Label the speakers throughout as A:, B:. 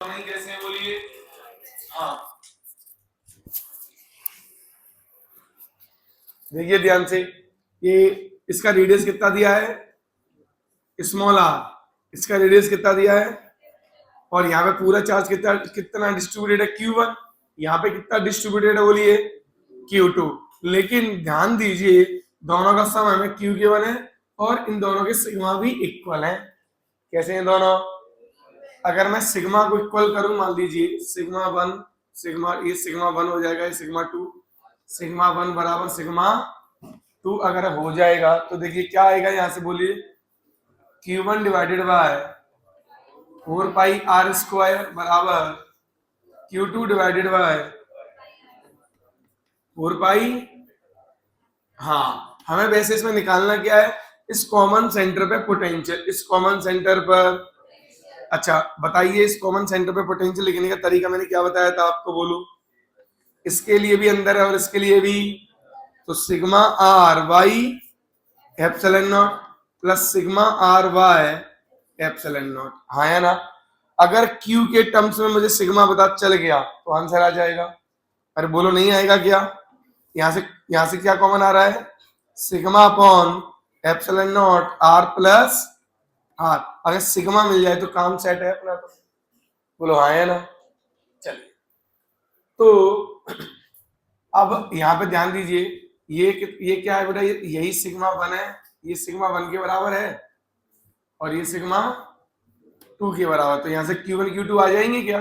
A: नहीं कैसे हैं बोलिए। हाँ देखिए ध्यान से, ये इसका रेडियस कितना दिया है, स्मॉल आर, इसका रेडियस कितना दिया है, और यहाँ पे पूरा चार्ज कितना कितना डिस्ट्रीब्यूटेड है Q1, यहाँ पे कितना डिस्ट्रीब्यूटेड है बोलिए Q2। लेकिन ध्यान दीजिए दोनों का सम हमें Q1 है और इन दोनों के सिग्मा भी इक्वल है। कैसे हैं दोनों? अगर मैं सिग्मा को इक्वल करूं, मान लीजिए सिग्मा वन, सिग्मा ये सिग्मा वन हो जाएगा, ये सिग्मा टू, सिग्मा वन बराबर सिग्मा टू अगर हो जाएगा तो देखिए क्या आएगा यहाँ से बोलिए, Q1 divided by 4 pi r square बराबर Q2 डिवाइडेड बाय 4 पाई। हाँ हमें वैसे इसमें निकालना क्या है, इस कॉमन सेंटर पे पोटेंशियल, इस कॉमन सेंटर पर। अच्छा बताइए इस कॉमन सेंटर पे पोटेंशियल लिखने का तरीका मैंने क्या बताया था आपको, बोलो। इसके लिए भी अंदर है और इसके लिए भी, तो sigma r by epsilon naught plus sigma r by epsilon naught, हाँ है ना। अगर Q के टर्म्स में मुझे सिग्मा पता चल गया तो आंसर आ जाएगा। अरे बोलो नहीं आएगा क्या? यहां से क्या कॉमन आ रहा है, sigma upon epsilon naught r plus r. अगर सिग्मा मिल जाए तो काम सेट है अपना, तो बोलो हाँ है ना। चलिए तो अब यहाँ पे ध्यान दीजिए, ये क्या है बेटा, यही सिग्मा वन है, ये सिग्मा वन के बराबर है और ये सिग्मा टू के बराबर, तो यहाँ से Q1 Q2 आ जाएंगे क्या,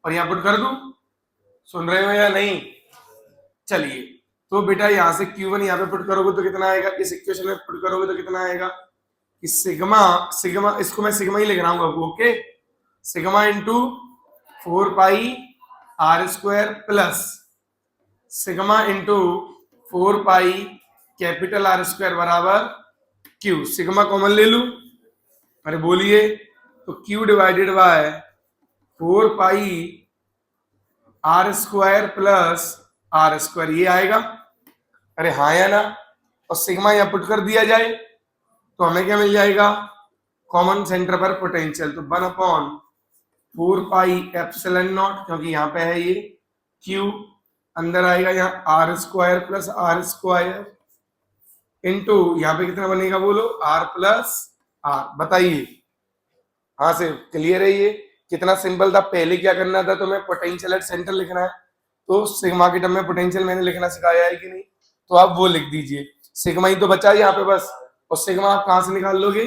A: और यहाँ पुट कर दूं, सुन रहे हो या नहीं? चलिए तो बेटा यहाँ से Q1 यहाँ पे पुट करोगे तो कितना आएगा, इस इक्वेशन में पुट करोगे तो कितना आएगा कि सिग्मा सिग्मा, इसको मैं सिग्मा ही लिख रहा हूँ, okay, sigma into 4 pi r square plus sigma into 4 pi capital R square बराबर Q। सिग्मा कॉमन ले लू, अरे बोलिए, तो Q divided by 4 pi r square plus r square, ये आएगा। अरे हाँ या ना, और सिग्मा यहाँ पुट कर दिया जाए तो हमें क्या मिल जाएगा, कॉमन सेंटर पर पोटेंशियल, तो 1/4 पाई एप्सिलॉन नॉट, क्योंकि यहाँ पे है ये Q, अंदर आएगा यहाँ r square plus r square into यहाँ पे कितना बनेगा बोलो, आर प्लस आर। बताइए हाँ से क्लियर है, ये कितना सिंपल था। पहले क्या करना था तुम्हें, पोटेंशियल एट सेंटर लिखना है, तो सिग्मा के टर्म में पोटेंशियल मैंने लिखना सिखाया है कि नहीं, तो आप वो लिख दीजिए। सिग्मा ही तो बचा यहाँ पे बस, और सिग्मा आप कहाँ से निकाल लोगे,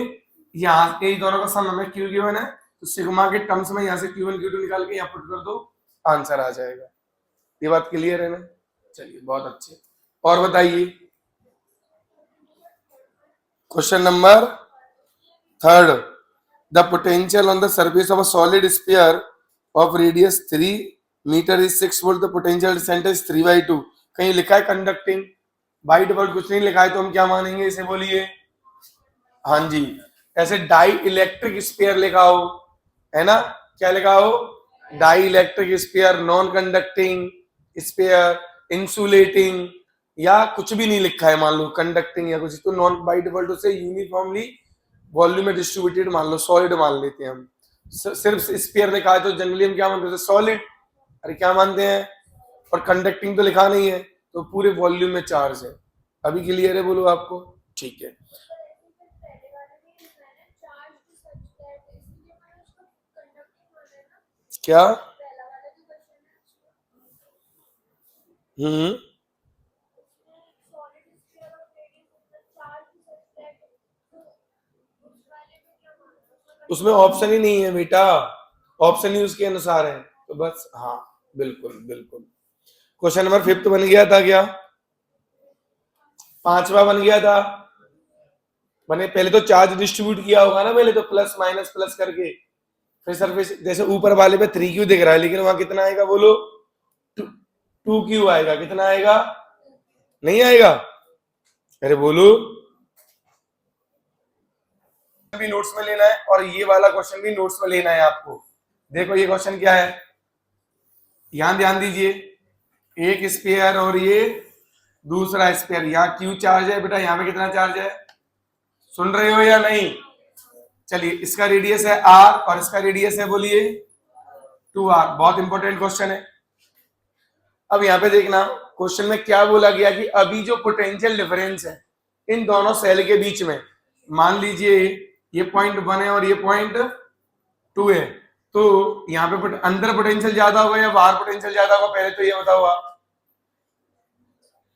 A: यहाँ के दोनों का सम हमें Q गिवन है, तो सिग्मा के टर्म्स में यहाँ से Q1 Q2 निकाल के यहाँ पुट कर दो, आंसर आ जाएगा। ये बात क्लियर है ना? चलिए बहुत अच्छे, और बताइए question number 3, the potential on the surface of a solid sphere of radius 3 meter is 6 volt, the potential center is 3/2। कहीं लिखा है कंडक्टिंग, बाई डिफॉल्ट कुछ नहीं लिखा है, तो हम क्या मानेंगे इसे बोलिए, हाँ जी, ऐसे डाई इलेक्ट्रिक स्फीयर लिखा हो, है ना, क्या लिखा हो, dielectric sphere, non conducting sphere, insulating, या कुछ भी नहीं लिखा है, मान लो कंडक्टिंग या कुछ, तो नॉन बाई डिफॉल्ट उसे यूनिफॉर्मली वॉल्यूम में डिस्ट्रीब्यूटेड मान लो, सॉलिड मान लेते हैं हम। सिर्फ स्फीयर लिखा है तो जनरली हम क्या मानते हैं, सॉलिड। अरे क्या मानते हैं, और कंडक्टिंग तो लिखा नहीं है, तो पूरे वॉल्यूम में चार्ज है। अभी क्लियर है बोलो आपको? ठीक है, क्या? उसमें ऑप्शन ही नहीं है बेटा, ऑप्शन ही उसके अनुसार है, तो बस हाँ बिल्कुल बिल्कुल। क्वेश्चन नंबर 5 बन गया था क्या, 5वां बन गया था, मैंने पहले तो चार्ज डिस्ट्रीब्यूट किया होगा ना, पहले तो प्लस माइनस प्लस करके, फिर सरफेस, जैसे ऊपर वाले पे 3Q दिख रहा है, लेकिन वहां कितना आएगा बोलो, 2Q आएगा। कितना आएगा, नहीं आएगा, अरे बोलो। भी नोट्स में लेना है और ये वाला क्वेश्चन भी नोट्स में लेना है आपको। देखो ये क्वेश्चन क्या है, यहां ध्यान दीजिए, एक स्फीयर और ये दूसरा स्फीयर, यहाँ Q चार्ज है बेटा, यहाँ पे कितना चार्ज है, सुन रहे हो या नहीं? चलिए इसका रेडियस है R और इसका रेडियस है बोलिए 2r। बहुत इंपॉर्टेंट क्वेश्चन है। अब यहाँ पे देखना क्वेश्चन में क्या बोला गया कि अभी जो पोटेंशियल डिफरेंस है इन दोनों सेल के बीच में, मान लीजिए ये पॉइंट 1 है और ये पॉइंट 2 है, तो यहाँ पे अंदर पोटेंशियल ज्यादा होगा या बाहर पोटेंशियल ज्यादा होगा, पहले तो ये बताओ आप।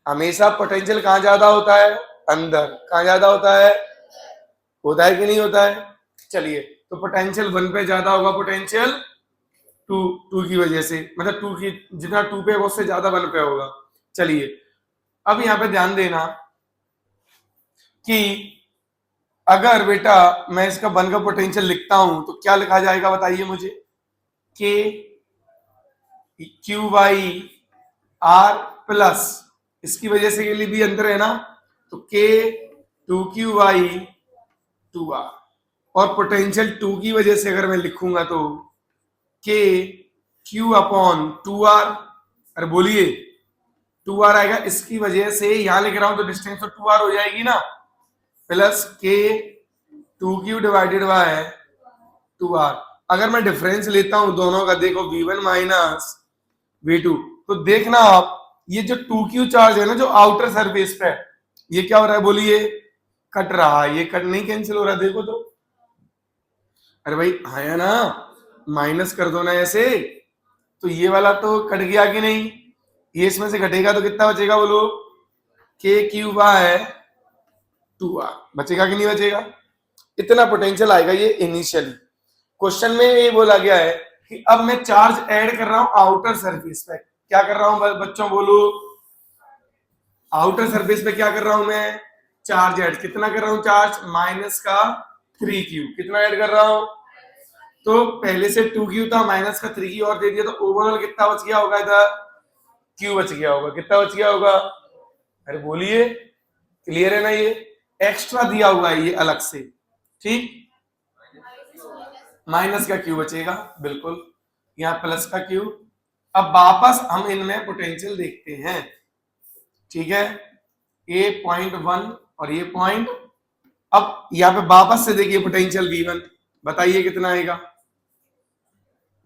A: हमेशा पोटेंशियल कहाँ ज्यादा होता है? अंदर। कहाँ ज्यादा होता है कि नहीं होता है? चलिए, तो पोटेंशियल 1 पे ज्यादा होगा, पोटेंशियल 2 की वजह से, मतलब 2 की जितना 2 पे उससे ज्यादा 1 पे होगा। चलिए, अब यहाँ पे ध्यान देना कि अगर बेटा मैं इसका 1 का पोटेंशियल लिखता हूं तो क्या लिखा जाएगा बताइए मुझे? के क्यू वाई आर प्लस, इसकी वजह से के लिए भी अंदर है ना, तो के 2QY 2R, और पोटेंशियल 2 की वजह से अगर मैं लिखूंगा तो के Q अपॉन 2R। अरे बोलिए, 2R आएगा, इसकी वजह से यहां लिख रहा हूं तो डिस्टेंस तो 2R हो जाएगी ना, प्लस के 2Q डिवाइडेड बाय 2R। अगर मैं डिफरेंस लेता हूं दोनों का, देखो V1 माइनस V2, तो देखना आप ये जो 2Q चार्ज है ना जो आउटर सरफेस पे, ये क्या हो रहा है बोलिए? कट रहा है। ये कट नहीं कैंसिल हो रहा, देखो तो। अरे भाई है ना, माइनस कर दो ना ऐसे, तो ये वाला तो कट गया कि नहीं? ये इसमें से घटेगा तो कितना बचेगा बोलो? के क्यू बाय 2R बचेगा कि नहीं बचेगा? इतना पोटेंशियल आएगा ये इनिशियली। क्वेश्चन में ये बोला गया है कि अब मैं चार्ज ऐड कर रहा हूं आउटर सरफेस पे। क्या कर रहा हूं बच्चों बोलो? आउटर सरफेस पे क्या कर रहा हूं मैं? Charge add. कितना कर रहा हूं चार्ज? माइनस का 3Q। कितना ऐड कर रहा हूं? तो पहले से 2Q था, माइनस का 3Q और दे दिया, तो ओवरऑल कितना बच गया होगा इधर? Q बच गया होगा। कितना बच गया होगा? अरे बोलिए, क्लियर है ना? ये एक्स्ट्रा दिया हुआ है ये अलग से, ठीक। माइनस का Q बचेगा, बिल्कुल, यहाँ प्लस का Q। अब वापस हम इनमें पोटेंशियल देखते हैं, ठीक है। ये पॉइंट 1 और ये पॉइंट, अब यहाँ पे वापस से देखिए पोटेंशियल V1, बताइए कितना आएगा?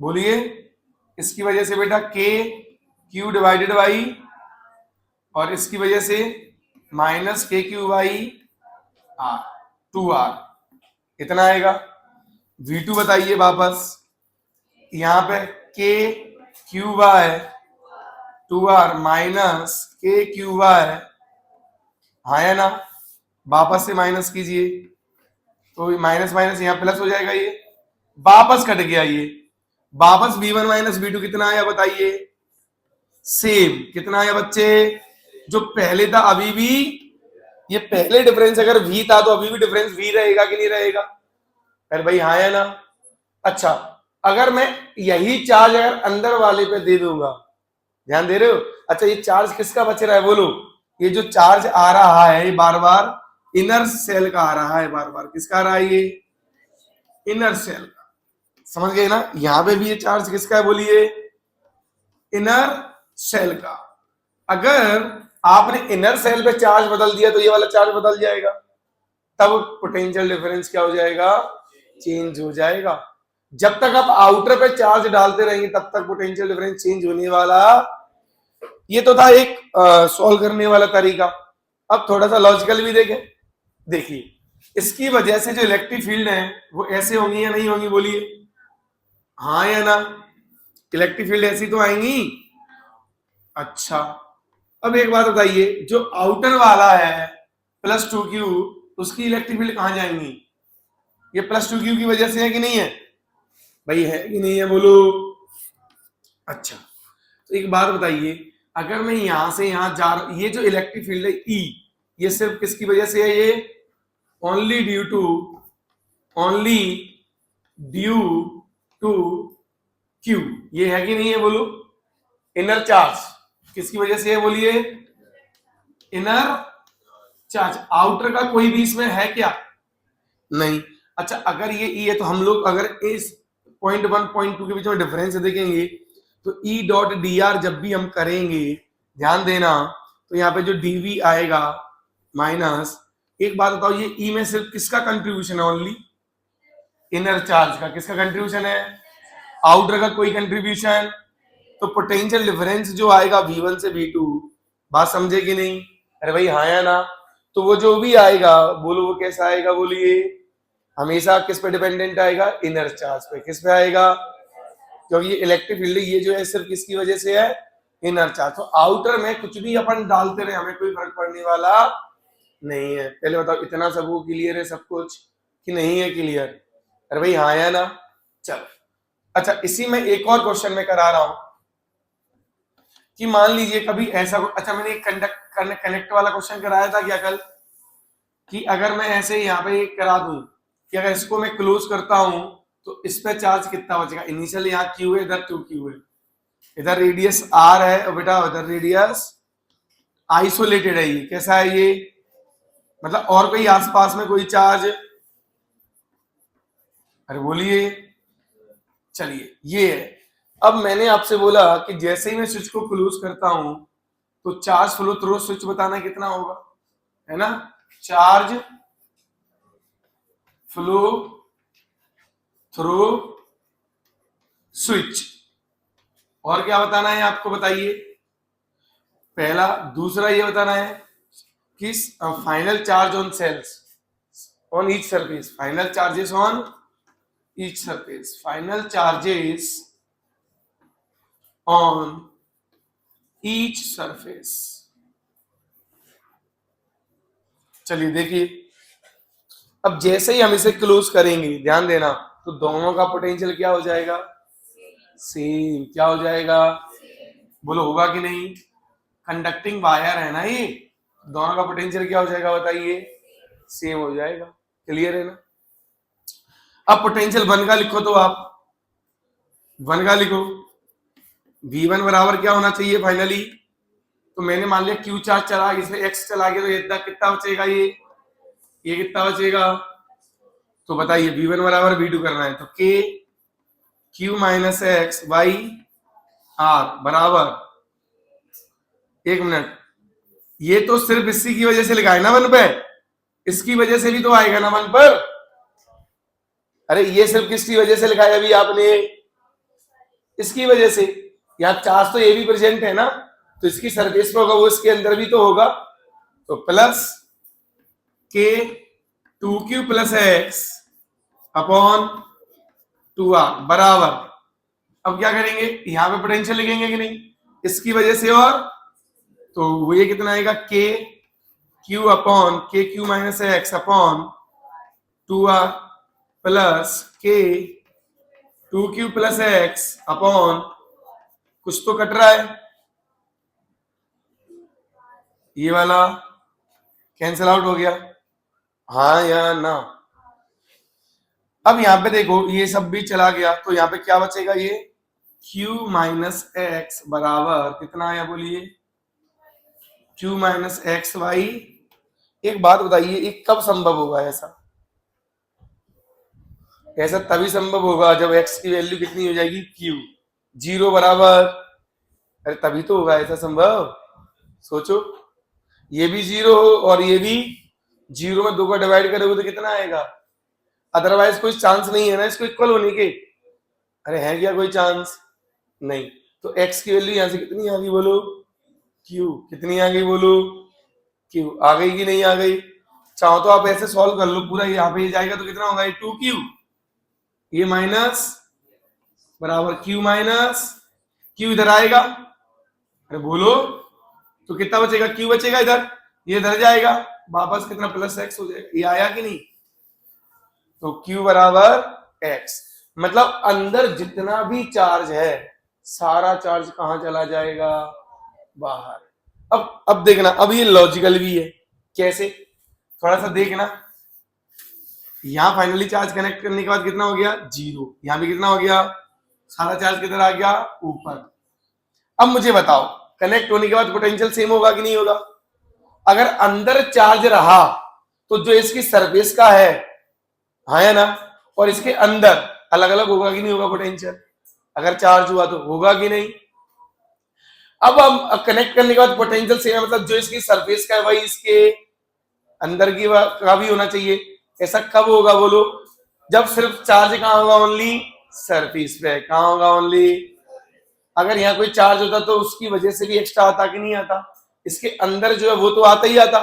A: बोलिए। इसकी वजह से बेटा के क्यू डिवाइडेड बाई, और इसकी वजह से माइनस के क्यू बाई आर 2R, कितना आएगा? V2 बताइए वापस। यहाँ पे के क्यू बाय 2R माइनस के क्यू बाय, हाँ है ना, वापस से माइनस कीजिए, तो माइनस माइनस यहाँ प्लस हो जाएगा, ये वापस कट गया, ये वापस V1 माइनस V2 कितना आया बताइए? सेम। कितना आया बच्चे? जो पहले था अभी भी, ये पहले डिफरेंस अगर V था तो अभी भी डिफरेंस V रहेगा कि नहीं रहेगा? अरे भाई हाँ है ना। अच्छा, अगर मैं यही चार्ज अगर अंदर वाले पे दे दूंगा, ध्यान दे रहे हो? अच्छा, ये चार्ज किसका बच रहा है बोलो? ये जो चार्ज आ रहा है ये बार बार इनर सेल का आ रहा है, बार बार किसका आ रहा है? ये इनर सेल का। समझ गए ना? यहां पे भी ये चार्ज किसका है बोलिए? इनर सेल का। अगर आपने इनर सेल पे चार्ज बदल दिया तो ये वाला चार्ज बदल जाएगा, तब पोटेंशियल डिफरेंस क्या हो जाएगा? चेंज हो जाएगा। जब तक आप आउटर पे चार्ज डालते रहेंगे तब तक पोटेंशियल डिफरेंस चेंज होने वाला। ये तो था एक सॉल्व करने वाला तरीका। अब थोड़ा सा लॉजिकल भी देखें। देखिए, इसकी वजह से जो इलेक्ट्रिक फील्ड है वो ऐसे होंगी या नहीं होंगी बोलिए? हाँ या ना? इलेक्ट्रिक फील्ड ऐसी तो आएंगी। अच्छा, अब एक बात बताइए, जो आउटर वाला है प्लस 2Q, उसकी इलेक्ट्रिक फील्ड कहां जाएंगी? ये प्लस 2Q की वजह से है कि नहीं है? भाई है कि नहीं है बोलो? अच्छा, तो एक बात बताइए, अगर मैं यहां से यहां जा रहा, ये जो इलेक्ट्रिक फील्ड है E, ये सिर्फ किसकी वजह से है? ये ओनली ड्यू टू Q, ये है कि नहीं है बोलो? इनर चार्ज किसकी वजह से है बोलिए? Inner charge. आउटर का कोई भी इसमें है क्या? नहीं। अच्छा, अगर ये E है तो हम लोग अगर इस पॉइंट 1 पॉइंट 2 के बीच में डिफरेंस देखेंगे तो E डॉट dr जब भी हम करेंगे, ध्यान देना, तो यहाँ पे जो dv आएगा माइनस, एक बात बताओ, ये E में सिर्फ किसका कंट्रीब्यूशन है? ओनली इनर चार्ज का। किसका कंट्रीब्यूशन है? आउटर का कोई कंट्रीब्यूशन, तो पोटेंशियल डिफरेंस जो आएगा V1 से V2, बात समझे कि नहीं? अरे भाई हाँ या ना? तो वो जो भी आएगा बोलो वो कैसा आएगा, बोलिए? हमेशा किस पे डिपेंडेंट आएगा? इनर चार्ज पे। किस पे आएगा? क्योंकि ये इलेक्ट्रिक फील्ड ये जो है सिर्फ किसकी वजह से है? Inner charge. तो आउटर में कुछ भी अपन डालते रहे हमें कोई फर्क पड़ने वाला नहीं है। पहले बताओ इतना सबको क्लियर है सब कुछ कि नहीं है क्लियर? अरे भाई हाँ या ना? चलो अच्छा, इसी में एक और क्वेश्चन में करा रहा हूं कि मान लीजिए कभी ऐसा, अच्छा मैंने एक कनेक्ट वाला क्वेश्चन कराया था क्या कल, कि अगर मैं ऐसे यहाँ पे करा दूं कि अगर इसको मैं क्लोज करता हूं तो इस पे चार्ज कितना बचेगा? इनिशियल यहाँ Q है, इधर 2Q है, इधर रेडियस R है और बेटा इधर रेडियस आइसोलेटेड है। ये कैसा है ये? मतलब और कोई आसपास में कोई चार्ज? अरे बोलिए। चलिए ये है। अब मैंने आपसे बोला कि जैसे ही मैं स्विच को क्लोज करता हूं तो चार्ज फ्लो थ्रू स्विच बताना कितना होगा, है ना? Charge flow through switch. और क्या बताना है आपको, बताइए? पहला। दूसरा ये बताना है कि final charge on shells on each surface, final charges on each surface, final charges on each surface. चलिए देखिए, अब जैसे ही हम इसे क्लोज करेंगे, ध्यान देना, तो दोनों का पोटेंशियल क्या हो जाएगा? सेम। क्या हो जाएगा? बोलो होगा कि नहीं? कंडक्टिंग वायर है ना ये, दोनों का पोटेंशियल क्या हो जाएगा बताइए? सेम हो जाएगा। क्लियर है ना? अब पोटेंशियल वन का लिखो, तो आप वन का लिखो। V1 बराबर क्या होना चाहिए फाइनली? तो मैंने मान लिया Q चार्ज चला, इसमें X चला गया, तो ये कितना बचेगा? ये कितना बचेगा? तो बताइए V1 बराबर V2 करना है तो K Q minus x by R बराबर, एक मिनट, ये तो सिर्फ इसी की वजह से लिखा है ना वन पे, इसकी वजह से भी तो आएगा ना वन पर। अरे ये सिर्फ किसकी वजह से लिखा है अभी आपने? इसकी वजह से। यहाँ चार्ज तो ये भी प्रेजेंट है ना, तो इसकी सरफेस पे होगा, वो इसके अंदर भी तो होगा। तो plus K 2Q plus x upon 2R बराबर, अब क्या करेंगे? यहाँ पे पोटेंशियल लिखेंगे कि नहीं, इसकी वजह से। और तो वो ये कितना आएगा? K Q upon K Q minus x upon 2R plus K 2Q plus x upon, कुछ तो कट रहा है, ये वाला कैंसिल आउट हो गया, हाँ या ना? अब यहाँ पे देखो ये सब भी चला गया, तो यहाँ पे क्या बचेगा? ये Q माइनस एक्स बराबर कितना आया बोलिए? Q minus x y. एक बात बताइए, ये कब संभव होगा ऐसा? ऐसा तभी संभव होगा जब x की वैल्यू कितनी हो जाएगी? Q 0 बराबर। अरे तभी तो होगा ऐसा संभव। सोचो, ये भी 0 हो और ये भी 0 में 2 को डिवाइड करोगे तो कितना आएगा? अदरवाइज कोई चांस नहीं है ना इसको इक्वल होने के। अरे है क्या कोई चांस? नहीं। तो x की वैल्यू यहां से कितनी आ गई बोलो? Q कितनी आ गई बोलो? Q आ गई कि नहीं आ गई? चाहो तो आप ऐसे सॉल्व कर लो पूरा, यहाँ पे जाएगा तो कितना होगा? 2Q, ये माइनस बराबर Q माइनस Q इधर आएगा, अरे बोलो, तो कितना बचेगा? Q बचेगा इधर, ये इधर जाएगा वापस, कितना? प्लस x हो जाएगा। ये आया कि नहीं? तो Q बराबर x, मतलब अंदर जितना भी चार्ज है सारा चार्ज कहां चला जाएगा? बाहर। अब देखना, अब ये लॉजिकल भी है। कैसे? थोड़ा सा देखना, यहां फाइनली चार्ज कनेक्ट करने के बाद कितना हो गया? 0। यहां भी कितना हो गया? सारा चार्ज किधर आ गया? ऊपर। अब मुझे बताओ, कनेक्ट होने के बाद पोटेंशियल सेम होगा कि नहीं होगा? अगर अंदर चार्ज रहा तो जो इसकी सरफेस का है, हाँ या ना, और इसके अंदर अलग अलग होगा कि नहीं होगा पोटेंशियल? अगर चार्ज हुआ तो होगा कि नहीं? अब हम कनेक्ट करने के बाद पोटेंशियल सेम है, मतलब जो इसकी सरफेस का है वही इसके अंदर की का भी होना चाहिए। ऐसा कब होगा बोलो? जब सिर्फ चार्ज कहां होगा? ओनली सरफेस पे। कहाँ होगा ओनली? अगर यहाँ कोई चार्ज होता तो उसकी वजह से भी एक्स्ट्रा आता कि नहीं आता? इसके अंदर जो है वो तो आता ही आता,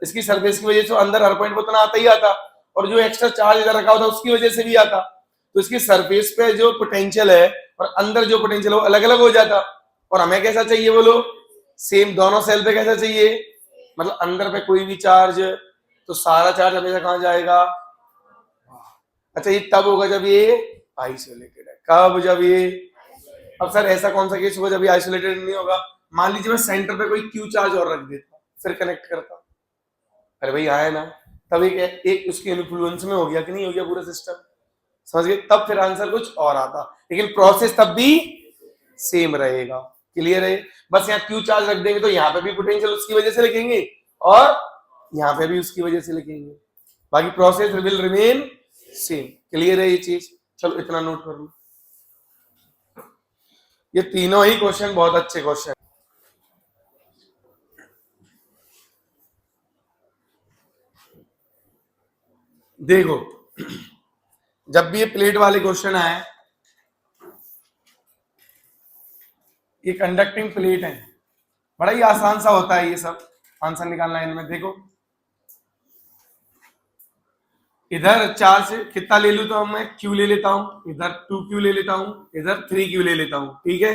A: इसकी सरफेस की वजह से अंदर हर पॉइंट पर उतना आता ही आता, और जो एक्स्ट्रा चार्ज इधर रखा होता उसकी वजह से भी आता। तो इसकी सरफेस पे जो पोटेंशियल है और अंदर जो पोटेंशियल है वो अलग अलग हो जाता। और हमें कैसा चाहिए बोलो? सेम। दोनों सेल पे कैसा चाहिए? मतलब अंदर पे कोई भी चार्ज तो सारा चार्ज हमेशा कहां जाएगा? अच्छा, ये तब होगा जब ये आइसोलेटेड है। कब? जब ये। अब सर ऐसा कौन सा केस होगा जब ये आइसोलेटेड नहीं होगा? मान लीजिए मैं सेंटर पे कोई क्यू चार्ज और रख देता, फिर कनेक्ट करता, अरे भाई आया ना, तब एक उसके इन्फ्लुएंस में हो गया कि नहीं हो गया पूरा सिस्टम? समझ गए? तब फिर आंसर कुछ और आता, लेकिन प्रोसेस तब भी सेम रहेगा। क्लियर है? बस यहाँ क्यू चार्ज रख देंगे तो यहाँ पे भी पोटेंशियल उसकी वजह से लिखेंगे और यहाँ पे भी उसकी वजह से लिखेंगे, बाकी process will remain same. Clear है ये चीज? चलो इतना नोट कर लो। ये तीनों ही क्वेश्चन बहुत अच्छे क्वेश्चन। देखो, जब भी ये प्लेट वाले क्वेश्चन आए, ये कंडक्टिंग प्लेट है, बड़ा ही आसान सा होता है ये सब आंसर निकालना है इनमें। देखो इधर चार्ज कितना ले लूं तो मैं क्यू ले लेता हूं, इधर 2Q ले लेता हूं, इधर 3Q ले लेता हूं। ठीक है?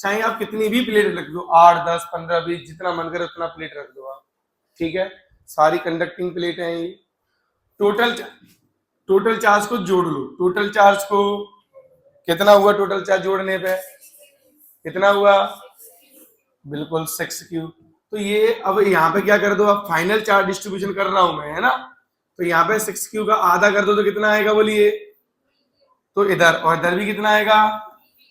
A: चाहे आप कितनी भी प्लेट रख दो, 8 10 15 20 जितना मन करे उतना प्लेट रख दो आप। ठीक है? सारी कंडक्टिंग प्लेट है ये। टोटल चार्ज को जोड़ लो। टोटल चार्ज को कितना हुआ? टोटल चार्ज जोड़ने पे कितना हुआ? बिल्कुल 6Q। तो ये अब यहाँ पे क्या कर दो? अब फाइनल चार्ज डिस्ट्रीब्यूशन कर रहा हूं मैं, है ना? तो यहाँ पे 6Q का आधा कर दो तो कितना आएगा बोलिए? तो इधर और इधर भी कितना आएगा?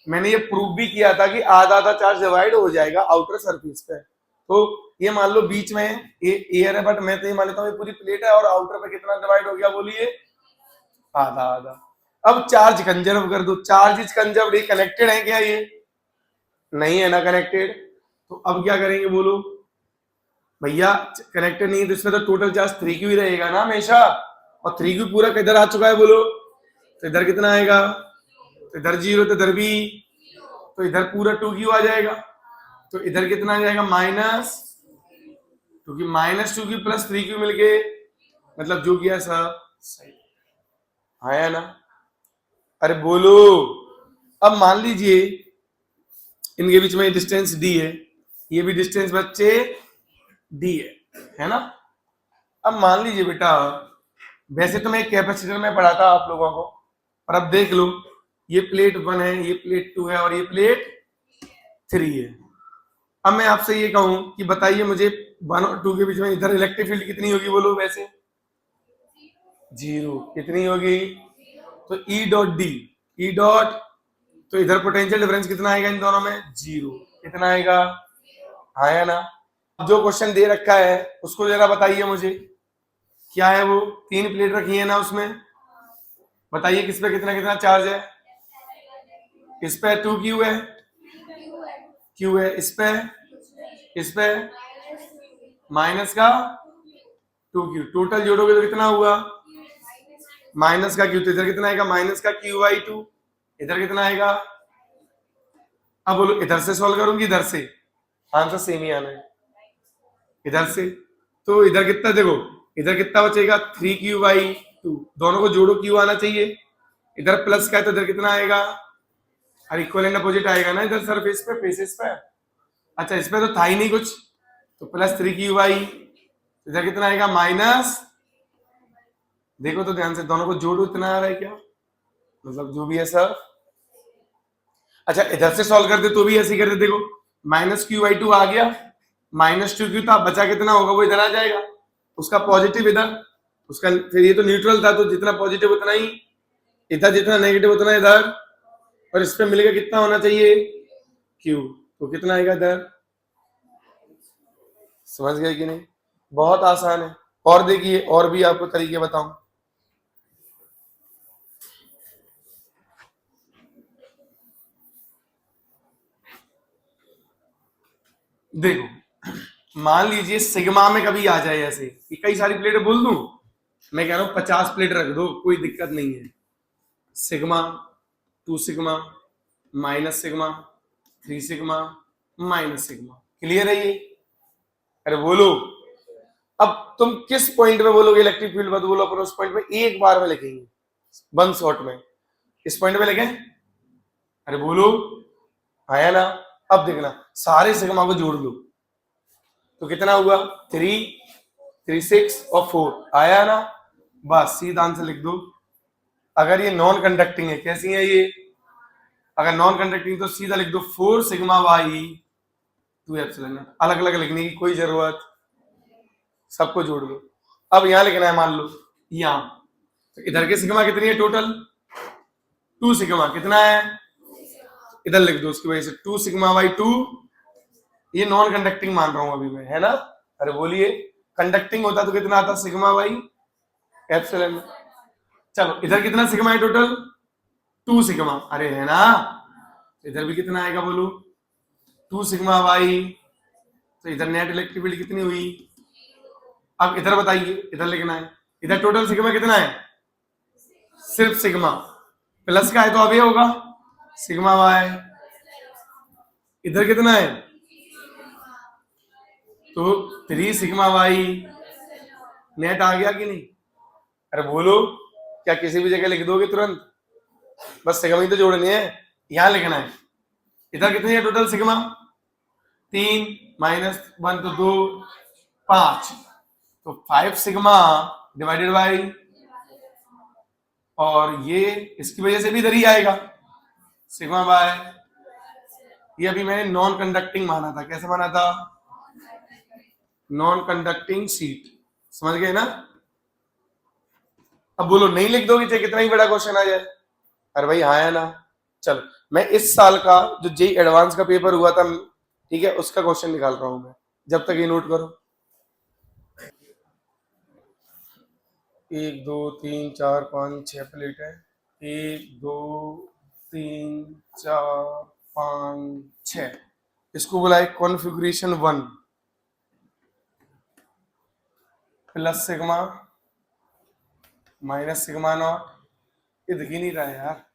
A: मैंने ये प्रूव भी किया था कि आधा आधा चार्ज डिवाइड हो जाएगा आउटर सरफेस पे। तो ये मान लो बीच में एयर है, बट मैं तो ये मान लेता हूँ ये पूरी प्लेट है और आउटर पे कितना डिवाइड हो गया बोलिए? आधा आधा। अब चार्ज कंजर्व कर दो। Charge is conserve. ये कनेक्टेड है क्या? ये नहीं है ना कनेक्टेड। तो अब क्या करेंगे बोलो? भैया कनेक्टेड नहीं है तो इसमें तो टोटल चार्ज 3Q ही रहेगा ना हमेशा, और 3Q पूरा किधर आ चुका है बोलो? तो इधर कितना आएगा? तो इधर 0, तो इधर भी, तो इधर पूरा 2Q आ जाएगा। तो इधर कितना आ जाएगा? माइनस, क्योंकि -2Q प्लस 3Q मिलके मतलब जो किया सब सही आया ना? अरे बोलो। अब मान लीजिए इनके बीच में डिस्टेंस D है, ये भी डिस्टेंस बच्चे D है ना? अब मान लीजिए बेटा, वैसे तो मैं एक कैपेसिटर में पढ़ा था आप लोगों को, पर अब देख लो, ये प्लेट 1 है, ये प्लेट 2 है और ये प्लेट 3 है। अब मैं आपसे ये कहूं कि बताइए मुझे 1 और 2 के बीच में इधर इलेक्ट्रिक फील्ड कितनी होगी बोलो? वैसे 0। कितनी होगी? तो E dot D, E dot, तो इधर पोटेंशियल डिफरेंस कितना आएगा इन दोनों में? 0। कितना आएगा? आया ना? जो क्वेश्चन दे रखा है उसको जरा बताइए मुझे, क्या है वो? 3 प्लेट रखी है ना, उसमें बताइए किस पे कितना कितना चार्ज है? इस पे 2Q है, Q है, इस पे माइनस का 2Q। टोटल जोड़ोगे तो कितना हुआ? माइनस का Q। तो इधर कितना आएगा? माइनस का Q/2। इधर कितना आएगा? अब बोलो इधर से सॉल्व करूंगी इधर से? आंसर सेम ही आना है इधर से। तो इधर कितना देखो, इधर कितना बचेगा? 3Q/2। दोनों को जोड़ो, Q आना चाहिए। इधर प्लस का है तो इधर कितना आएगा? और इक्वल एंड अपोजिट आएगा ना इधर सरफेस पे, फेसेस पे। अच्छा इस पे तो था ही नहीं कुछ, तो प्लस 3Q/, इधर कितना आएगा? माइनस, देखो तो ध्यान से, दोनों को जोड़ो, इतना आ रहा है क्या? मतलब जो भी है सर। अच्छा इधर से सॉल्व करते तो भी ऐसे ही करते, देखो -Q/2 आ गया, -2Q था, बचा कितना होगा? वो इधर आ जाएगा, उसका पॉजिटिव इधर, उसका फिर ये तो न्यूट्रल था तो जितना पॉजिटिव उतना ही इधर, जितना नेगेटिव उतना इधर, और इस पे मिलेगा कितना होना चाहिए? Q। तो कितना आएगा इधर? समझ गए कि नहीं? बहुत आसान है। और देखिए और भी आपको तरीके बताऊं। देखो मान लीजिए सिग्मा में कभी आ जाए ऐसे कि कई सारी प्लेटें बोल दूं, मैं कह रहा हूं 50 प्लेट रख दो, कोई दिक्कत नहीं है। Sigma 2 sigma minus sigma 3 sigma minus sigma. Clear है ये? अरे बोलो, अब तुम किस पॉइंट में बोलोगे इलेक्ट्रिक फील्ड मत बोलो, अपन उस पॉइंट में एक बार में लिखेंगे, वन शॉट में। इस पॉइंट में लिखें? अरे बोलो, आया ना? अब देखना, सारे सिग्मा को जोड़ लो तो कितना हुआ? 3, 3, 6 और 4 आया ना? बस सीधा आंसर लिख दो। अगर ये नॉन कंडक्टिंग है, कैसी है ये? अगर नॉन कंडक्टिंग तो सीधा लिख दो 4 सिग्मा वाई 2 एप्सिलॉन नॉट। अलग अलग लिखने की कोई जरूरत, सबको जोड़ लो। अब यहां लिखना है, मान लो यहां, तो इधर के सिग्मा कितनी है टोटल? 2 सिग्मा। कितना है? इधर लिख दो, उसकी वजह से 2 सिग्मा बाई 2। ये नॉन कंडक्टिंग मान रहा हूं अभी मैं, है ना? अरे बोलिए, कंडक्टिंग होता तो कितना आता? Sigma by epsilon. चलो इधर कितना सिग्मा है टोटल? 2 सिग्मा। अरे है ना? इधर भी कितना आएगा बोलो? 2 सिग्मा बाई, तो इधर नेट इलेक्ट्रिक फील्ड कितनी हुई? अब इधर बताइए, इधर लिखना है, इधर टोटल सिग्मा कितना है? सिर्फ सिग्मा। प्लस का है तो अब ये होगा सिग्मा वाई। इधर कितना है? तो 3 सिग्मा वाई। नेट आ गया कि नहीं? अरे बोलो, क्या किसी भी जगह लिख दोगे तुरंत? बस सिग्मा ही तो जोड़नी है, यहां लिखना है। इधर कितनी है टोटल सिग्मा? 3 माइनस 1 तो 2, 5, तो 5 सिग्मा डिवाइडेड बाई, और ये इसकी वजह से भी इधर ही आएगा सिग्मा बाय। ये अभी मैंने नॉन कंडक्टिंग माना था। कैसे माना था? Non conducting sheet. समझ गए ना? अब बोलो, नहीं लिख दोगे चाहे कितना ही बड़ा क्वेश्चन आ जाए? अरे भाई हाँ है ना? चलो, मैं इस साल का जो जेई एडवांस का पेपर हुआ था, ठीक है, उसका क्वेश्चन निकाल रहा हूं मैं, जब तक ये नोट करो। 1 2 3 4 5 6 प्लेट है। 1 2 3 4 5 6। इसको बुलाए configuration 1 plus sigma minus sigma not. ये दिख ही नहीं रहा है यार।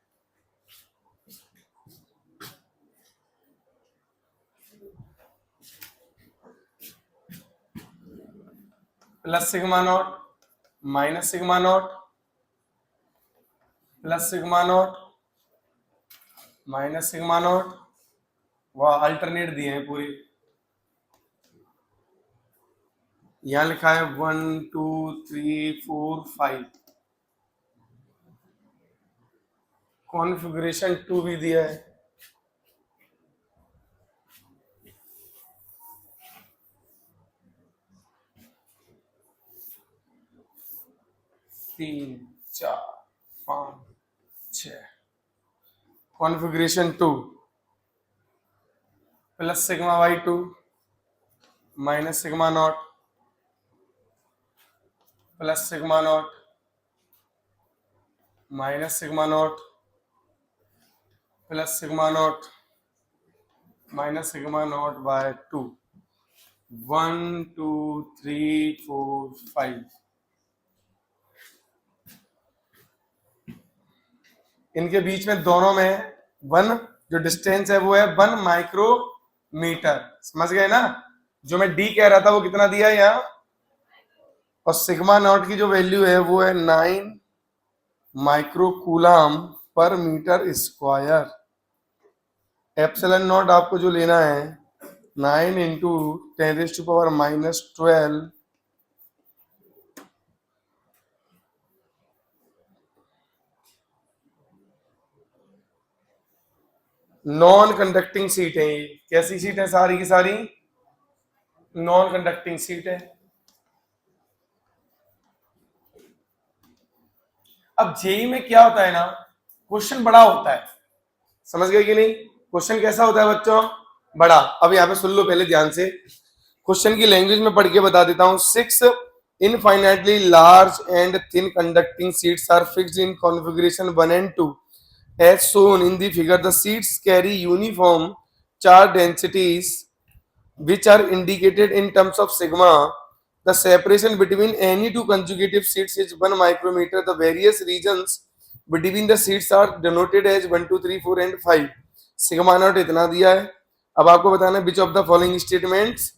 A: Plus sigma naught minus sigma naught plus sigma naught minus sigma not. वह अल्टरनेट दिए हैं पूरे। यहां लिखा है 1 2 3 4 5। कॉन्फ़िगरेशन 2 भी दिया है। तीन 4 5 6। Configuration 2 plus sigma by 2 minus sigma naught plus sigma naught minus sigma naught plus sigma naught minus sigma naught by 2। 1 2 3 4 5। इनके बीच में दोनों में 1 जो डिस्टेंस है वो है 1 माइक्रोमीटर। समझ गए ना? जो मैं डी कह रहा था वो कितना दिया है यहाँ, और सिग्मा नॉट की जो वैल्यू है वो है 9 माइक्रोकूलम पर मीटर स्क्वायर। एप्सिलॉन नॉट आपको जो लेना है 9 इंटू 10⁻⁻12 नॉन कंडक्टिंग सीट है। ये कैसी सीट है? सारी की सारी नॉन कंडक्टिंग सीट है। अब जेई में क्या होता है ना, क्वेश्चन बड़ा होता है। समझ गए कि नहीं? क्वेश्चन कैसा होता है बच्चों? बड़ा। अब यहाँ पे सुन लो पहले ध्यान से, क्वेश्चन की लैंग्वेज में पढ़ के बता देता हूं। 6 infinitely large and thin conducting sheets are fixed in configuration 1 and 2 as shown in the figure. The sheets carry uniform charge densities which are indicated in terms of sigma. The separation between any two conjugative sheets is 1 micrometer. The various regions between the sheets are denoted as 1 2 3 4 and 5। Sigma naught इतना दिया है। अब आपको बताना है which of the following statements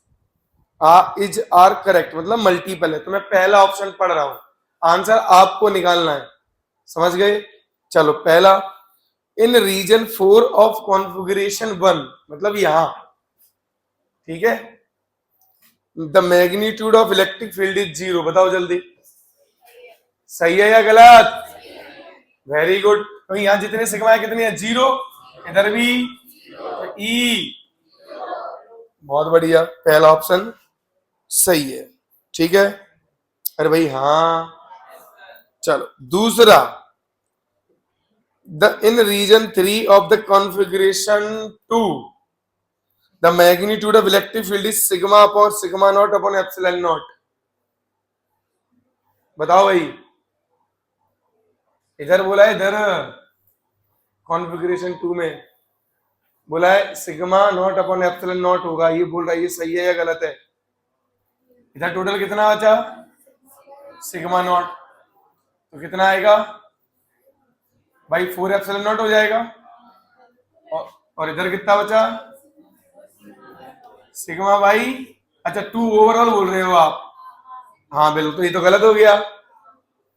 A: are correct, मतलब multiple है। तो मैं पहला ऑप्शन पढ़ रहा हूं, आंसर आपको निकालना है, समझ गए? चलो पहला, इन रीजन 4 ऑफ कॉन्फ़िगरेशन 1, मतलब यहां, ठीक है, the magnitude of electric field is 0। बताओ जल्दी, सही है या गलत? Very good. तो यहां जितने सिग्मा है कितनी है? 0। इधर भी ई, बहुत बढ़िया, पहला ऑप्शन सही है, ठीक है। अरे भाई हाँ, चलो दूसरा, the in region 3 of the configuration 2 the magnitude of electric field is sigma upon sigma naught upon epsilon naught. बताओ भाई, इधर बोला है, इधर कॉन्फ़िगरेशन 2 में बोला है sigma naught upon epsilon not होगा, ये बोल रहा है, ये सही है या गलत है? इधर टोटल कितना बचा? सिग्मा नॉट, तो कितना आएगा भाई? 4 एप्सिलॉन नॉट हो जाएगा। और इधर कितना बचा? सिग्मा भाई, अच्छा 2 ओवरऑल बोल रहे हो आप? हाँ बिल्कुल, ये तो गलत हो गया,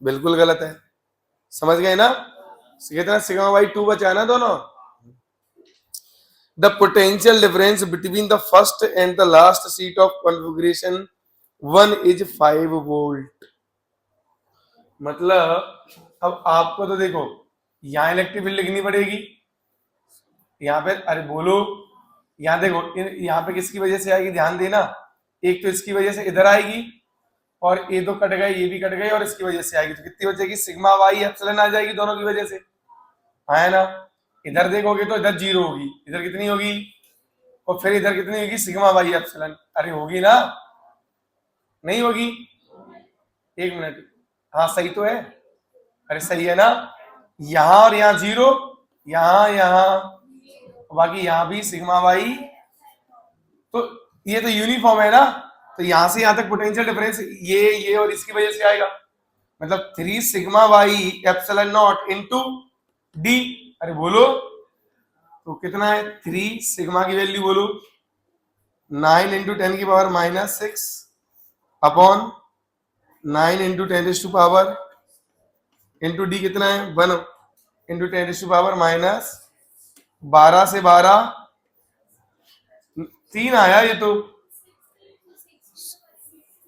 A: बिल्कुल गलत है, समझ गए ना? कितना सिग्मा बाई 2 बचा है ना दोनों। The potential difference between the first and the last seat of configuration 1 is 5 volt. मतलब अब आपको तो देखो, यहां इलेक्ट्रिक फील्ड लिखनी पड़ेगी, यहाँ पे, अरे बोलो, यहाँ देखो, यहाँ पे किसकी वजह से आएगी, ध्यान देना। एक तो इसकी वजह से इधर आएगी, और ये तो कट गए, ये भी कट गए, और इसकी वजह से आएगी, तो कितनी बचेगी? सिग्मा वाई एप्सिलॉन आ जाएगी दोनों की वजह से, है ना? इधर देखोगे तो इधर 0 होगी, इधर कितनी होगी, और फिर इधर कितनी होगी? Sigma by epsilon. अरे होगी ना? नहीं होगी? एक मिनट, हाँ सही तो है, अरे सही है ना? यहां और यहाँ 0, यहाँ बाकी यहाँ भी सिग्मा वाई, तो ये तो यूनिफॉर्म है ना, तो यहां से यहां तक पोटेंशियल डिफरेंस ये और इसकी वजह से आएगा, मतलब 3 sigma by epsilon naught into d. अरे बोलो, तो कितना है? 3 सिग्मा की वैल्यू बोलो, 9 इंटू 10 की power -6 upon 9 into 10 to power into d कितना है? 1 इंटू 10 टू पावर -12 से 12 3 आया ये तो,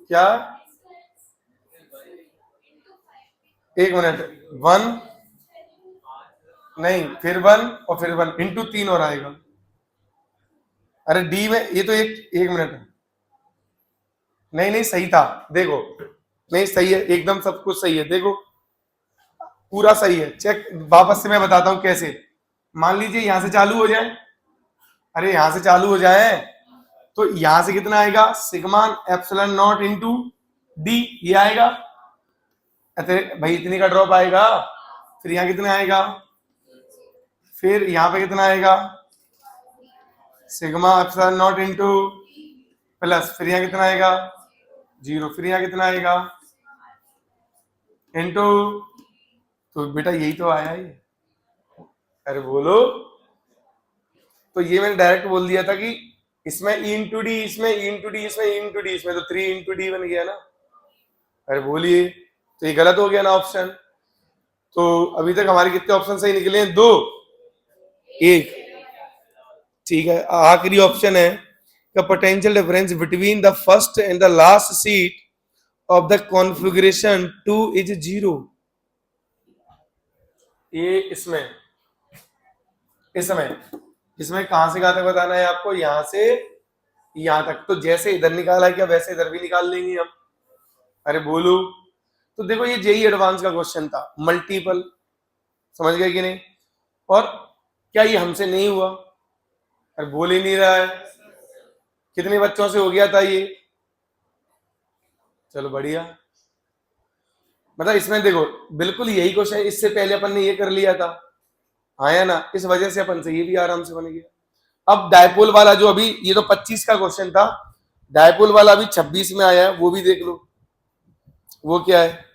A: क्या? एक मिनट, 1 नहीं, फिर 1 और फिर 1 इंटू 3 और आएगा। अरे डी में ये तो एक मिनट, नहीं सही था, देखो, नहीं सही है, एकदम सब कुछ सही है, देखो पूरा सही है, चेक वापस से मैं बताता हूं कैसे। मान लीजिए यहां से चालू हो जाए, अरे यहां से चालू हो जाए, तो यहां से कितना आएगा? Sigma epsilon naught into D, ये आएगा। अरे भाई इतनी का ड्रॉप आएगा, फिर यहाँ कितना आएगा? फिर यहाँ पे कितना आएगा? Sigma epsilon naught into plus, फिर यहाँ कितना आएगा? 0, फिर यहाँ कितना आएगा? इनटू, तो बेटा यही तो आया ये, अरे बोलो, तो ये मैंने डायरेक्ट बोल दिया था कि इसमें ई इंटू डी, इसमें ई इंटू डी, इसमें ई इंटू डी, इसमें तो 3 इंटू डी बन गया ना। अरे बोलिए, तो ये गलत हो गया ना ऑप्शन। तो अभी तक हमारे कितने ऑप्शन सही निकले हैं? 2, 1, ठीक है। आखिरी ऑप्शन है the potential difference between the first and the last seat of the configuration 2 is 0। ये इसमें कहां से कहां तक बताना है आपको? यहां से यहां तक, तो जैसे इधर निकाला है क्या वैसे इधर भी निकाल लेंगे हम। अरे बोलो, तो देखो ये जेई एडवांस का क्वेश्चन था, मल्टीपल, समझ गए कि नहीं? और क्या ये हमसे नहीं हुआ? अरे बोल ही नहीं रहा है, कितने बच्चों से हो गया था ये? चलो बढ़िया, मतलब इसमें देखो बिल्कुल यही क्वेश्चन इससे पहले अपन ने ये कर लिया था, आया ना, इस वजह से अपन से ये भी आराम से बन गया। अब डायपोल वाला जो अभी, ये तो 25 का क्वेश्चन था, डायपोल वाला अभी 26 में आया है, वो भी देख लो, वो क्या है?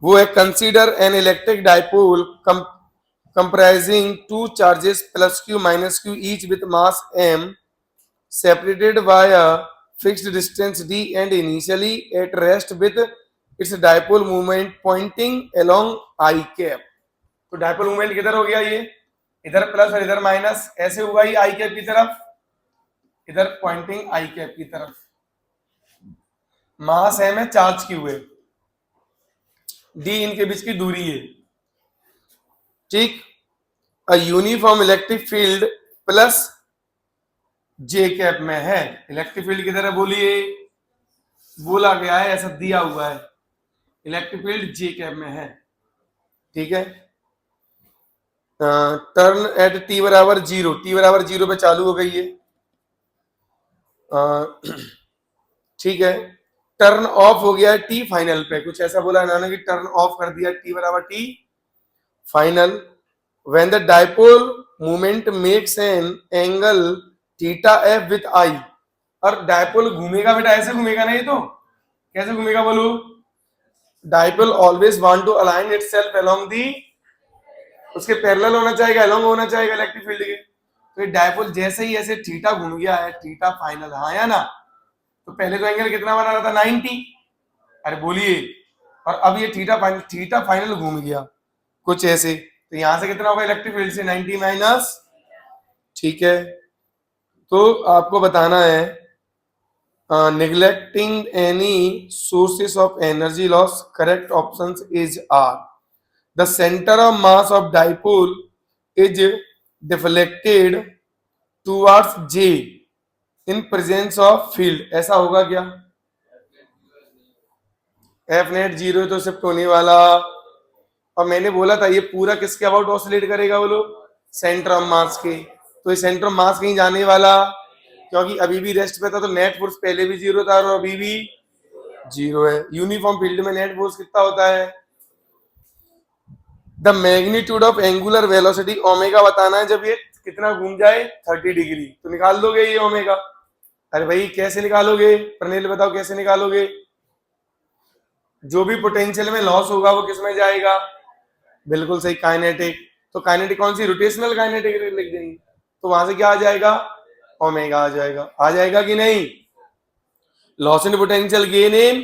A: वो है consider an electric dipole comprising two charges plus q minus q each with mass m separated by a fixed distance d and initially at rest with its dipole moment pointing along I cap. तो dipole movement किधर हो गया, ये इधर plus और इधर minus, ऐसे हुआ ही आई कैप की तरफ, इधर पॉइंटिंग आई कैप की तरफ, मास एम है, चार्ज क्यू है, डी इनके बीच की दूरी है, ठीक। A uniform electric field plus J cap में है, इलेक्ट्रिक फील्ड किधर है बोलिए, बोला गया है, ऐसा दिया हुआ है, इलेक्ट्रिक फील्ड जे कैप में है, ठीक है। टर्न एट टी बराबर जीरो, टी बराबर जीरो पे चालू हो गई है, ठीक है। टर्न ऑफ हो गया है टी फाइनल पे, कुछ ऐसा बोला इन्होंने कि टर्न ऑफ कर दिया टी बराबर T final. When the dipole movement makes an angle theta F with I, और डाइपोल घूमेगा बेटा, ऐसे घूमेगा नहीं तो कैसे घूमेगा बोलो, dipole always want to align itself along the, उसके पैरेलल होना चाहिए, अलोंग होना चाहिए इलेक्ट्रिक फील्ड के, तो ये डाइपोल जैसे ही ऐसे थीटा घूम गया है, थीटा फाइनल, हाँ या ना, तो पहले तो एंगल कितना बना रहा था 90, अरे बोलिए, और अब ये थीटा फाइनल घूम गया कुछ ऐसे, तो यहां से कितना होगा इलेक्ट्रिक फील्ड से 90 माइनस, ठीक है। तो आपको बताना है neglecting any sources of energy loss, correct options is are the centre of mass of dipole is deflected towards J in presence of field, ऐसा होगा क्या, एफ नेट जीरो तो शिफ्ट होने वाला, और मैंने बोला था ये पूरा किसके अबाउट ऑसिलेट करेगा बोलो, सेंटर ऑफ मास के, तो ये सेंटर ऑफ मास कहीं जाने वाला, क्योंकि अभी भी रेस्ट पे था तो नेट फोर्स पहले भी जीरो था और अभी भी जीरो है। यूनिफॉर्म फील्ड में नेट फोर्स कितना होता है, the magnitude of angular velocity omega बताना है जब ये कितना घूम जाए 30 डिग्री, तो निकाल दोगे ये ओमेगा, अरे भाई कैसे निकालोगे प्रनील बताओ कैसे निकालोगे, जो भी पोटेंशियल में लॉस होगा वो किस में जाएगा, बिल्कुल सही काइनेटिक, तो काइनेटिक कौन सी, रोटेशनल काइनेटिक लिख देंगे, तो वहां से क्या आ जाएगा, ओमेगा आ जाएगा कि नहीं, loss in potential gain in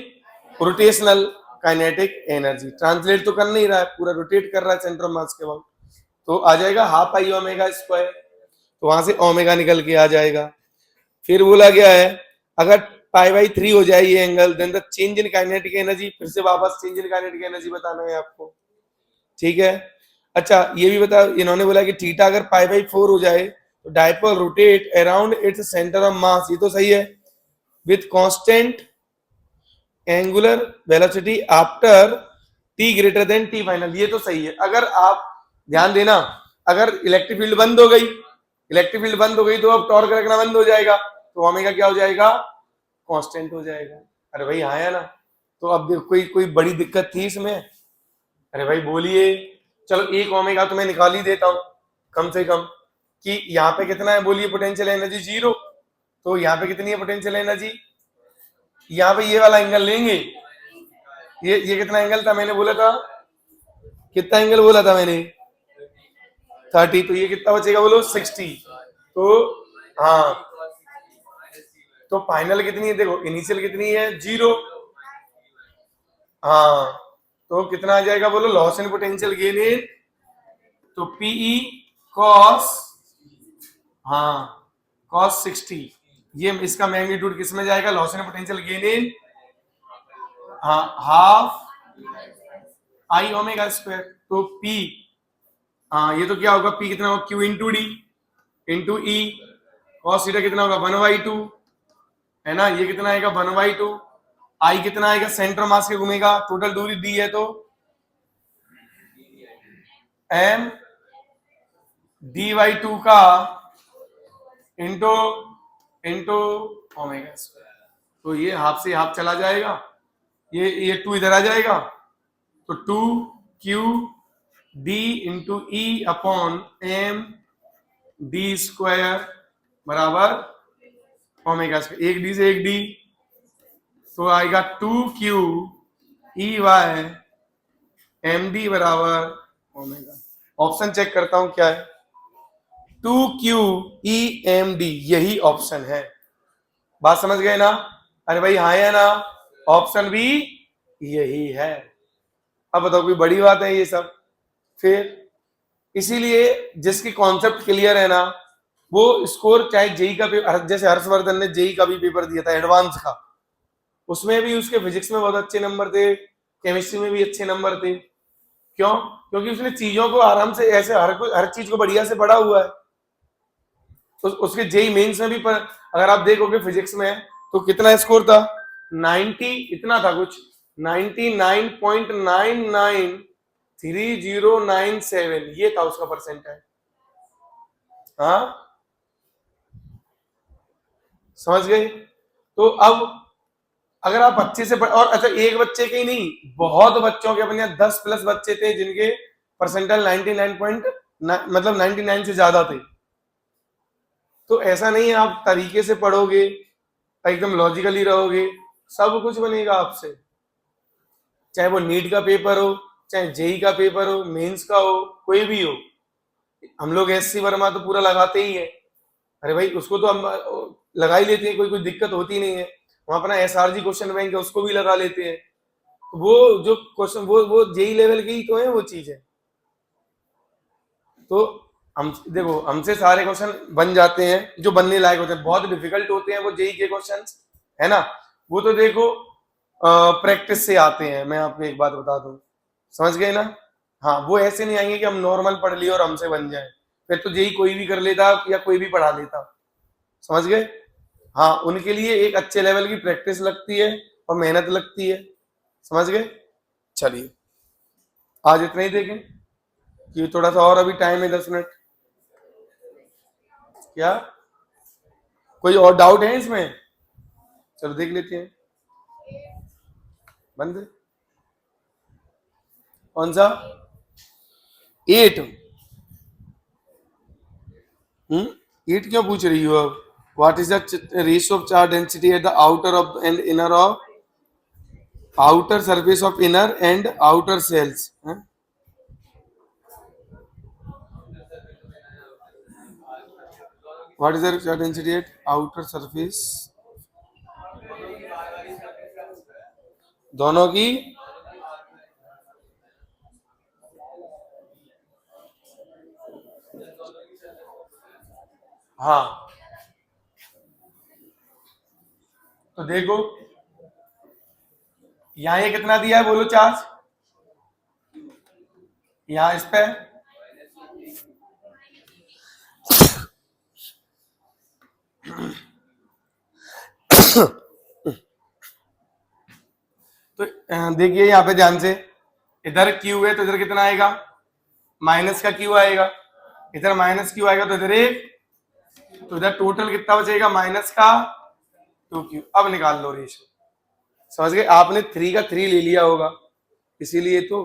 A: rotational kinetic energy, translate तो कर नहीं रहा है, पूरा रोटेट कर रहा है सेंटर ऑफ मास के बाद, तो आ जाएगा हाफ आई ओमेगा स्क्वायर, तो वहां से ओमेगा निकल के आ जाएगा। फिर बोला गया है अगर पाई बाई 3 हो जाए ये angle, then the change in kinetic energy, फिर से वापस चेंज इन काइनेटिक एनर्जी बताना है आपको, ठीक है। अच्छा ये भी बता, इन्होंने बोला कि थीटा अगर पाई बाई 4 हो जाए तो dipole rotate around its centre of मास, ये तो सही है, with constant angular velocity after T greater than T final, ये तो सही है। अगर आप ध्यान देना, अगर इलेक्ट्रिक फील्ड बंद हो गई, इलेक्ट्रिक फील्ड बंद हो गई तो अब टॉर्क लगना बंद हो जाएगा, तो ओमेगा क्या हो जाएगा, कांस्टेंट हो जाएगा, अरे भाई हाँ है ना, तो अब देखो कोई बड़ी दिक्कत थी इसमें, अरे भाई बोलिए, चलो एक ओमेगा तो मैं निकाल ही देता हूं कम से कम, कि यहाँ पे कितना है बोलिए पोटेंशियल एनर्जी जीरो, तो यहाँ पे कितनी है पोटेंशियल एनर्जी, यहाँ पे ये वाला एंगल लेंगे, ये कितना एंगल था मैंने बोला था, कितना एंगल बोला था मैंने 30, तो ये कितना बचेगा बोलो 60, तो हाँ, तो फाइनल कितनी है देखो, इनिशियल कितनी है जीरो, हाँ, तो कितना आ जाएगा बोलो, loss in potential gain in, तो पीई कॉस, हाँ कॉस 60, ये इसका मैग्नीट्यूड किस में जाएगा, loss in potential gain in, हाँ हाफ आई ओमेगा स्क्वायर, तो पी, हाँ ये तो क्या होगा, पी कितना होगा, क्यू इंटू डी इंटू ई, कॉस थीटा कितना होगा 1/2, है ना, ये कितना आएगा 1/2, आई कितना आएगा, सेंटर मास के घूमेगा, टोटल दूरी डी है तो एम डी बाई 2 का इंटू इंटू ओमेगा स्क्वायर, तो ये हाफ से हाफ चला जाएगा, ये 2 इधर आ जाएगा, तो 2 q d into e upon m d square बराबर ओमेगा स्क्वायर, एक डी से एक डी, तो आएगा 2 q e by m d बराबर ओमेगा। ऑप्शन चेक करता हूं क्या है, 2QEMD, यही ऑप्शन है। बात समझ गए ना? अरे भाई हाँ या ना? ऑप्शन भी यही है। अब बताओ कोई बड़ी बात है ये सब? फिर इसीलिए जिसकी कॉन्सेप्ट क्लियर है ना, वो स्कोर चाहे जेई का पेपर, जैसे हर्षवर्धन ने जेई का भी पेपर दिया था एडवांस का, उसमें भी उसके फिजिक्स में बहुत अच्छे नंबर थे, केमिस्ट्री में भी अच्छे नंबर थे। क्यों? क्योंकि उसने चीजों को आराम से ऐसे हर चीज को बढ़िया से पढ़ा हुआ है। तो उसके जेई मेंस में भी अगर आप देखोगे फिजिक्स में तो कितना स्कोर था, 90 इतना था कुछ, 99.9930997, ये था उसका परसेंटाइल। हाँ समझ गए? तो अब अगर आप अच्छे से और अच्छा, एक बच्चे के ही नहीं, बहुत बच्चों के, अपने 10 प्लस बच्चे थे जिनके परसेंटाइल 99 मतलब 99 से ज्यादा थे। तो ऐसा नहीं है, आप तरीके से पढ़ोगे, एकदम लॉजिकली रहोगे, सब कुछ बनेगा आपसे। चाहे वो नीट का पेपर हो, चाहे जेई का पेपर हो, मेंस का हो, कोई भी हो। हम लोग एससी वर्मा तो पूरा लगाते ही है। अरे भाई उसको तो हम लगा ही लेते हैं, कोई दिक्कत होती नहीं है। वहां अपना एसआरजी क्वेश्चन बैंक है, उसको भी लगा लेते हैं। वो जो क्वेश्चन वो जेई लेवल की ही तो है वो चीज है। तो हम देखो, हमसे सारे क्वेश्चन बन जाते हैं जो बनने लायक होते हैं, बहुत डिफिकल्ट होते हैं वो जेई के क्वेश्चन, है ना? वो तो देखो प्रैक्टिस से आते हैं। मैं आपको एक बात बता दूं, समझ गए ना? हाँ, वो ऐसे नहीं आएंगे कि हम नॉर्मल पढ़ लिए और हमसे बन जाए। फिर तो जेई कोई भी कर लेता या कोई भी पढ़ा लेता, समझ गए? हाँ, उनके लिए एक अच्छे लेवल की प्रैक्टिस लगती है और मेहनत लगती है, समझ गए? चलिए आज इतना ही देखें कि थोड़ा सा और अभी टाइम है 10 मिनट। क्या कोई और डाउट है इसमें? चलो देख लेते हैं। बंद कौन सा? 8? 8 क्यों पूछ रही हो अब? What is the ratio of charge density at the outer of and inner of outer surface of inner and outer shells? What is the charge density at outer surface, दोनों की? हाँ तो देखो यहाँ ये कितना दिया है बोलो चार्ज, यहाँ इस पे तो देखिए यहाँ पे ध्यान से, इधर क्यू है तो इधर कितना आएगा, माइनस का क्यू आएगा, इधर माइनस क्यू आएगा तो इधर एक, तो इधर टोटल कितना बचेगा, माइनस का 2Q। अब निकाल लो रेशियो, समझ गए? आपने 3 का 3 ले लिया होगा, इसीलिए तो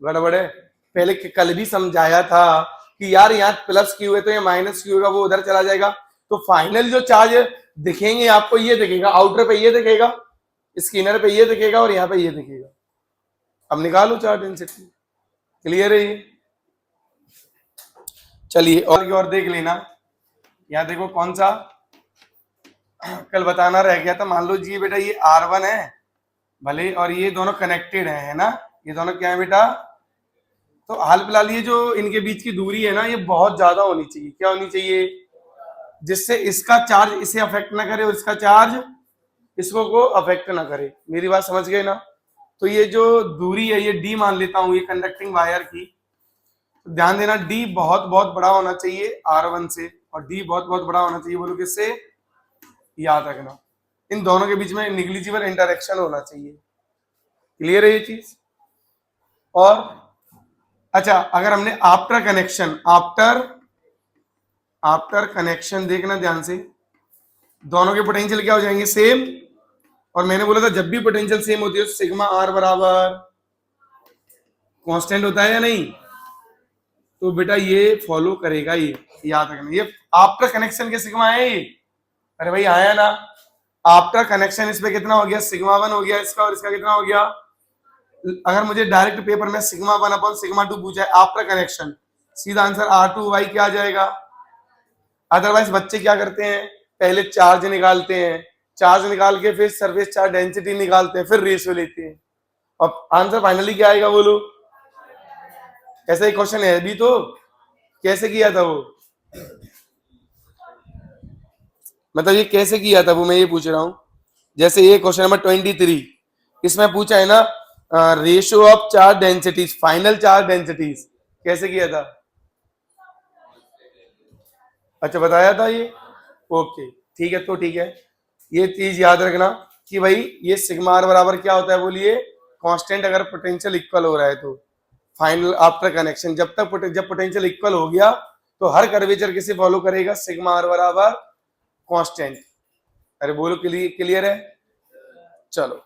A: गड़बड़ है। पहले कल भी समझाया था कि यार यहाँ प्लस क्यू है तो ये माइनस क्यू होगा, वो उधर चला जाएगा, तो फाइनल जो चार्ज दिखेंगे आपको ये दिखेगा, आउटर पे ये दिखेगा, स्किनर पे ये दिखेगा और यहाँ पे ये दिखेगा। अब निकालो चार्ज डेंसिटी, क्लियर है ये? चलिए और की और देख लेना। यहाँ देखो कौन सा कल बताना रह गया था, मान लो जी बेटा ये R1 है भले, और ये दोनों कनेक्टेड है ना? ये दोनों क्या है बेटा? तो हाल फिलहाल ये जो इनके बीच की दूरी है ना, ये बहुत ज्यादा होनी चाहिए। क्या होनी चाहिए? जिससे इसका चार्ज इसे अफेक्ट ना करे और इसका चार्ज इसको को अफेक्ट ना करे। मेरी बात समझ गए ना? तो ये जो दूरी है ये डी मान लेता हूं, ये कंडक्टिंग वायर की। तो ध्यान देना, डी बहुत बहुत बड़ा होना चाहिए R1 से, और डी बहुत बहुत बड़ा होना चाहिए, बोलो किससे? याद रखना, इन दोनों के बीच में निग्लिजिबल इंटरेक्शन होना चाहिए। क्लियर है ये चीज? और अच्छा, अगर हमने आफ्टर कनेक्शन देखना ध्यान से, दोनों के पोटेंशियल क्या हो जाएंगे? सेम। और मैंने बोला था जब भी पोटेंशियल सेम होती है तो सिग्मा आर बराबर कांस्टेंट होता है या नहीं? तो बेटा ये फॉलो करेगा, ये याद रखना, ये आफ्टर कनेक्शन के सिग्मा है ये। अरे भाई आया ना? आफ्टर कनेक्शन इस पे कितना हो गया? सिग्मा 1 हो गया इसका, और इसका कितना हो गया? अगर मुझे डायरेक्ट पेपर में सिग्मा 1 अपॉन सिग्मा 2 पूछा है आफ्टर कनेक्शन, सीधा आंसर R2Y क्या आ जाएगा। अदरवाइज बच्चे क्या करते हैं, पहले चार्ज निकालते हैं, चार्ज निकाल के फिर सरफेस चार्ज डेंसिटी निकालते हैं, फिर रेशियो लेते हैं, और आंसर फाइनली क्या आएगा बोलो। ऐसा ही क्वेश्चन है अभी तो, कैसे किया था वो, मतलब ये कैसे किया था वो मैं ये पूछ रहा हूं। जैसे ये क्वेश्चन नंबर 23, इसमें पूछा है ना ratio of charge densities, final charge densities, कैसे किया था। अच्छा बताया था ये, ओके ठीक है। तो ठीक है, ये चीज याद रखना कि भाई ये सिग्मा आर बराबर क्या होता है बोलिए, कांस्टेंट अगर पोटेंशियल इक्वल हो रहा है तो फाइनल आफ्टर कनेक्शन, जब पोटेंशियल इक्वल हो गया तो हर कर्वेचर किसे फॉलो करेगा, सिग्मा आर बराबर कांस्टेंट। अरे बोलो क्लियर है, चलो।